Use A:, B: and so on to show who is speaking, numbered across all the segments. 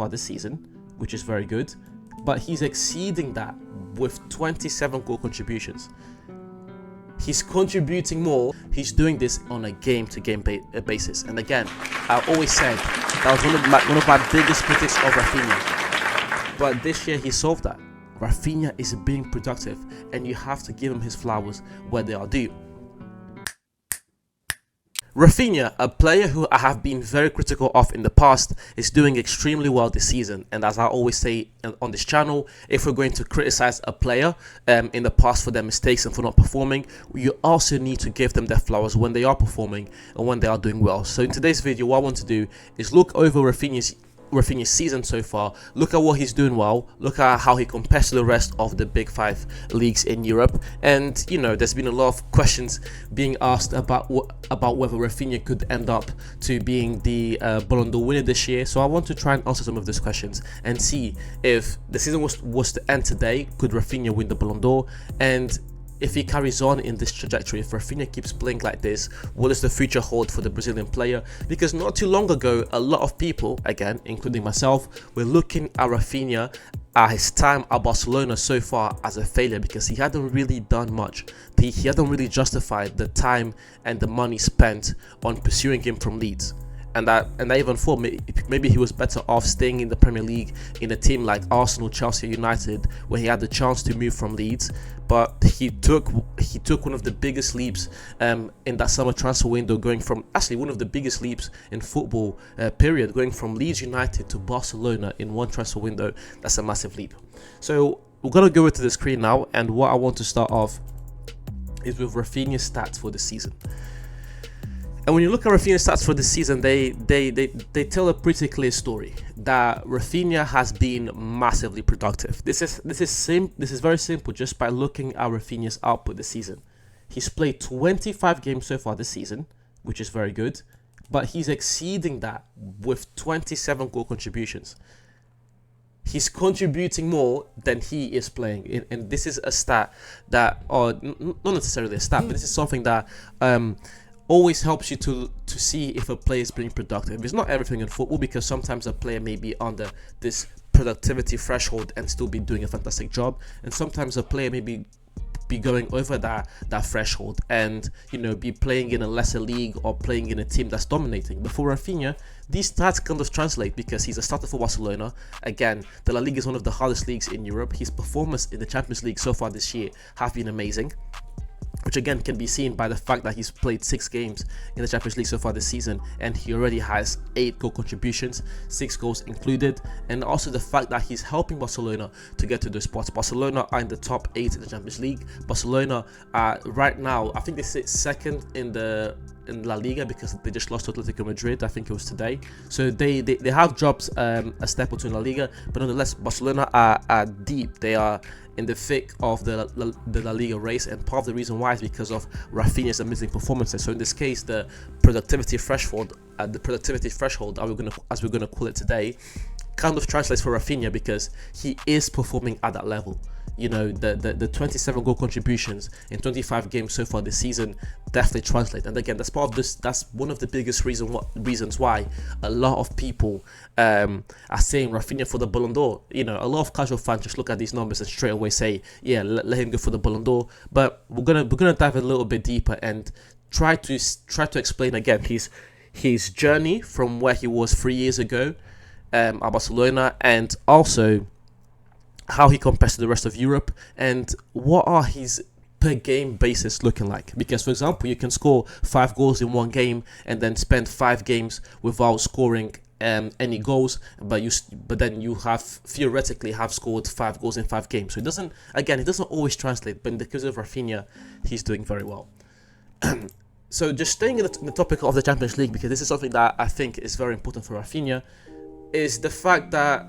A: this season, which is very good, but he's exceeding that with 27 goal contributions. He's contributing more. He's doing this on a game-to-game basis. And again, I always said that was one of my biggest critics of Raphinha. But this year he solved that. Raphinha is being productive, and you have to give him his flowers where they are due. Raphinha, a player who I have been very critical of in the past, is doing extremely well this season. And as I always say on this channel, if we're going to criticize a player in the past for their mistakes and for not performing, you also need to give them their flowers when they are performing and when they are doing well. So in today's video, what I want to do is look over Raphinha's season so far, look at what he's doing well, look at how he compares to the rest of the big 5 leagues in Europe. And you know, there's been a lot of questions being asked about whether Raphinha could end up to being the Ballon d'Or winner this year. So I want to try and answer some of those questions and see if the season was to end today, could Raphinha win the Ballon d'Or? And if he carries on in this trajectory, if Raphinha keeps playing like this, what does the future hold for the Brazilian player? Because not too long ago, a lot of people, again, including myself, were looking at Raphinha at his time at Barcelona so far as a failure, because he hadn't really done much. He hadn't really justified the time and the money spent on pursuing him from Leeds. And I even thought maybe he was better off staying in the Premier League in a team like Arsenal, Chelsea, United, where he had the chance to move from Leeds. But he took one of the biggest leaps in that summer transfer window, going from actually one of the biggest leaps in football period, going from Leeds United to Barcelona in one transfer window. That's a massive leap. So we're gonna go into the screen now, and what I want to start off is with Raphinha's stats for the season. And when you look at Raphinha's stats for this season, they tell a pretty clear story that Raphinha has been massively productive. This is very simple just by looking at Raphinha's output this season. He's played 25 games so far this season, which is very good, but he's exceeding that with 27 goal contributions. He's contributing more than he is playing, and this is a stat that, or not necessarily a stat, but this is something that always helps you to see if a player is being productive. It's not everything in football, because sometimes a player may be under this productivity threshold and still be doing a fantastic job, and sometimes a player may be going over that threshold and, you know, be playing in a lesser league or playing in a team that's dominating. But for Raphinha, these stats kind of translate, because he's a starter for Barcelona. Again, the La Liga is one of the hardest leagues in Europe. His performance in the Champions League so far this year have been amazing, which again can be seen by the fact that he's played 6 games in the Champions League so far this season, and he already has 8 goal contributions, 6 goals included, and also the fact that he's helping Barcelona to get to those spots. Barcelona are in the top 8 in the Champions League. Barcelona right now, I think they sit second in La Liga, because they just lost to Atletico Madrid. I think it was today. So they have dropped a step or two in La Liga, but nonetheless, Barcelona are deep. They are in the thick of the La Liga race, and part of the reason why is because of Raphinha's amazing performances. So in this case, the productivity threshold, as we're gonna call it today, kind of translates for Raphinha, because he is performing at that level. You know, the 27 goal contributions in 25 games so far this season definitely translate. And again, that's part of this. That's one of the biggest reasons why a lot of people are saying Raphinha for the Ballon d'Or. You know, a lot of casual fans just look at these numbers and straight away say, yeah, let him go for the Ballon d'Or. But we're gonna dive a little bit deeper and try to explain again his journey from where he was 3 years ago at Barcelona, and also how he compares to the rest of Europe, and what are his per game basis looking like. Because, for example, you can score 5 goals in one game and then spend 5 games without scoring any goals, but then you have theoretically scored 5 goals in 5 games. So it doesn't always translate, but in the case of Raphinha, he's doing very well. So just staying in the topic of the Champions League, because this is something that I think is very important for Raphinha, is the fact that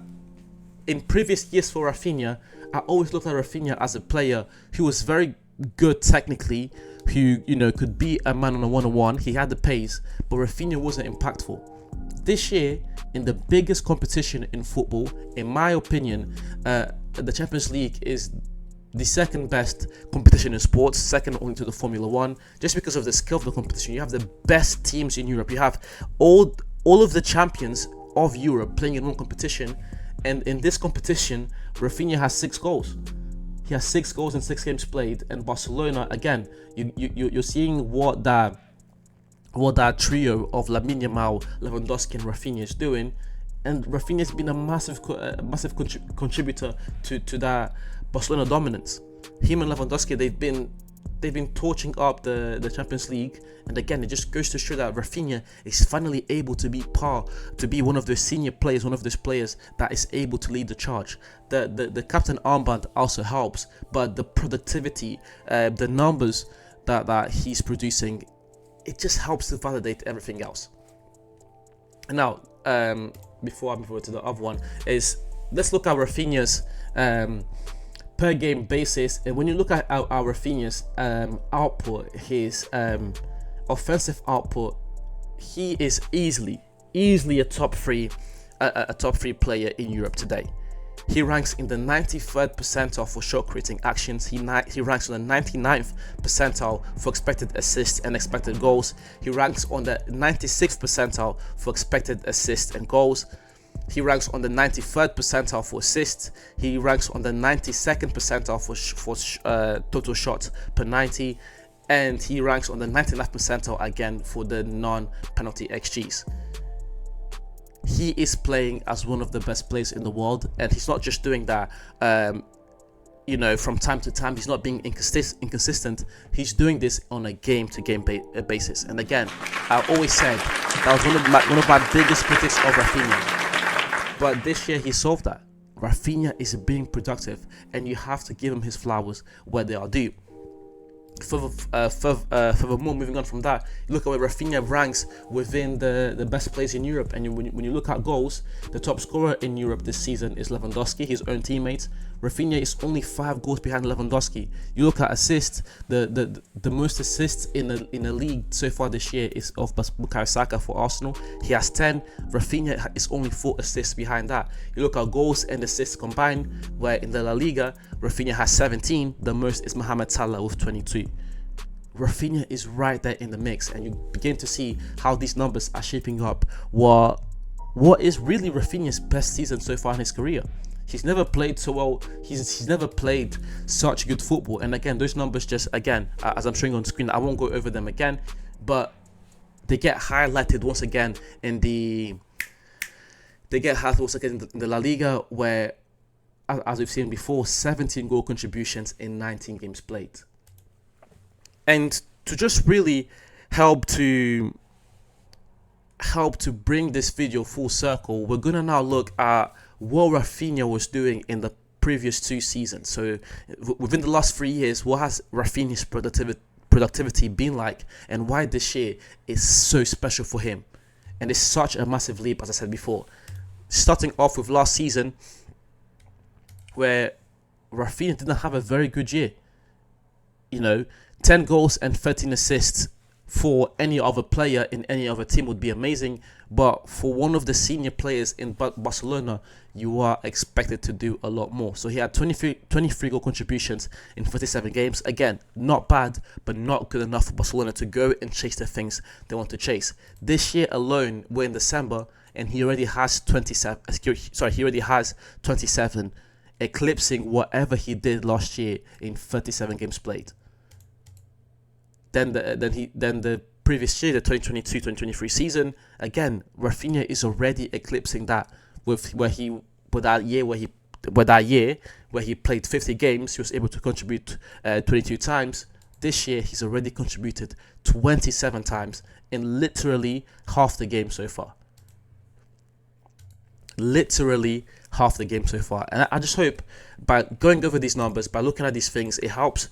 A: in previous years for Raphinha, I always looked at Raphinha as a player who was very good technically, who, you know, could be a man on a one-on-one. He had the pace, but Raphinha wasn't impactful. This year, in the biggest competition in football, in my opinion, the Champions League is the second best competition in sports, second only to the Formula 1, just because of the skill of the competition. You have the best teams in Europe. You have all of the champions of Europe playing in one competition, and in this competition, Raphinha has 6 goals. He has 6 goals in 6 games played, and Barcelona, again, you're seeing what that trio of Lamine Yamal, Lewandowski, and Raphinha is doing, and Raphinha has been a massive contributor to that Barcelona dominance. Him and Lewandowski, they've been torching up the Champions League, and again, it just goes to show that Raphinha is finally able to be one of those senior players, one of those players that is able to lead the charge. The captain armband also helps, but the productivity, the numbers that he's producing, it just helps to validate everything else. And now, before I move over to the other one, is let's look at Raphinha's per game basis. And when you look at our Raphinha's output, his offensive output, he is easily a top three player in Europe today. He ranks in the 93rd percentile for shot creating actions. He ranks on the 99th percentile for expected assists and expected goals. He ranks on the 96th percentile for expected assists and goals. He ranks on the 93rd percentile for assists. He ranks on the 92nd percentile for total shots per 90. And he ranks on the 99th percentile again for the non-penalty XGs. He is playing as one of the best players in the world, and he's not just doing that from time to time. He's not being inconsistent. He's doing this on a game-to-game basis. And again, I always said that was one of my biggest critics of Raphinha, but this year he solved that. Raphinha is being productive, and you have to give him his flowers where they are due. Furthermore, moving on from that, look at where Raphinha ranks within the best players in Europe. And when you look at goals, the top scorer in Europe this season is Lewandowski, his own teammate. Raphinha is only 5 goals behind Lewandowski. You look at assists, the most assists in the league so far this year is of Bukayo Saka for Arsenal. He has 10. Raphinha is only 4 assists behind that. You look at goals and assists combined, where in the La Liga, Raphinha has 17. The most is Mohamed Salah with 22. Raphinha is right there in the mix, and you begin to see how these numbers are shaping up what is really Raphinha's best season so far in his career. He's never played so well. He's never played such good football. And again, those numbers just, again, as I'm showing on screen, I won't go over them again, but they get highlighted once again in the La Liga, where, as we've seen before, 17 goal contributions in 19 games played. And to just really help to bring this video full circle, we're gonna now look at what Raphinha was doing in the previous 2 seasons. So within the last 3 years, what has Raphinha's productivity been like, and why this year is so special for him, and it's such a massive leap, as I said before. Starting off with last season, where Raphinha didn't have a very good year. 10 goals and 13 assists for any other player in any other team would be amazing, but for one of the senior players in Barcelona, you are expected to do a lot more. So he had 23 goal contributions in 37 games. Again, not bad, but not good enough for Barcelona to go and chase the things they want to chase. This year alone, we're in December, and he already has 27. He already has 27, eclipsing whatever he did last year in 37 games played. Then the previous year, the 2022-2023 season, again, Raphinha is already eclipsing that with that year where he played 50 games, he was able to contribute 22 times. This year, he's already contributed 27 times in literally half the game so far. Literally half the game so far. And I just hope by going over these numbers, by looking at these things, it helps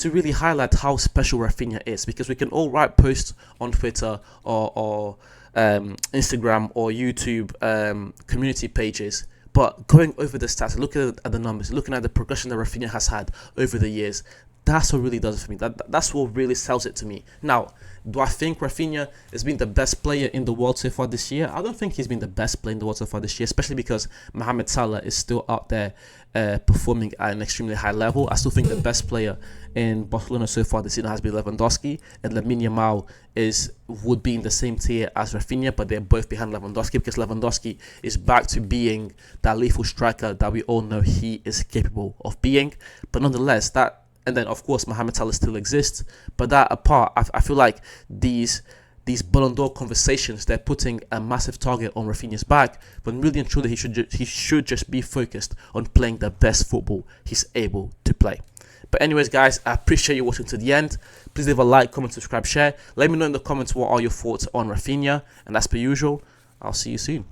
A: to really highlight how special Raphinha is, because we can all write posts on Twitter or Instagram or YouTube community pages, but going over the stats, looking at the numbers, looking at the progression that Raphinha has had over the years, That's what really does it for me. That's what really sells it to me. Now, do I think Raphinha has been the best player in the world so far this year? I don't think he's been the best player in the world so far this year, especially because Mohamed Salah is still out there performing at an extremely high level. I still think the best player in Barcelona so far this season has been Lewandowski, and Lamine Yamal would be in the same tier as Raphinha, but they're both behind Lewandowski because Lewandowski is back to being that lethal striker that we all know he is capable of being. But nonetheless, and then of course Mohamed Salah still exists, but that apart, I feel like these Ballon d'Or conversations, they're putting a massive target on Raphinha's back, when really and truly he should just be focused on playing the best football he's able to play. But anyways, guys, I appreciate you watching to the end. Please leave a like, comment, subscribe, share. Let me know in the comments what are your thoughts on Raphinha, and as per usual, I'll see you soon.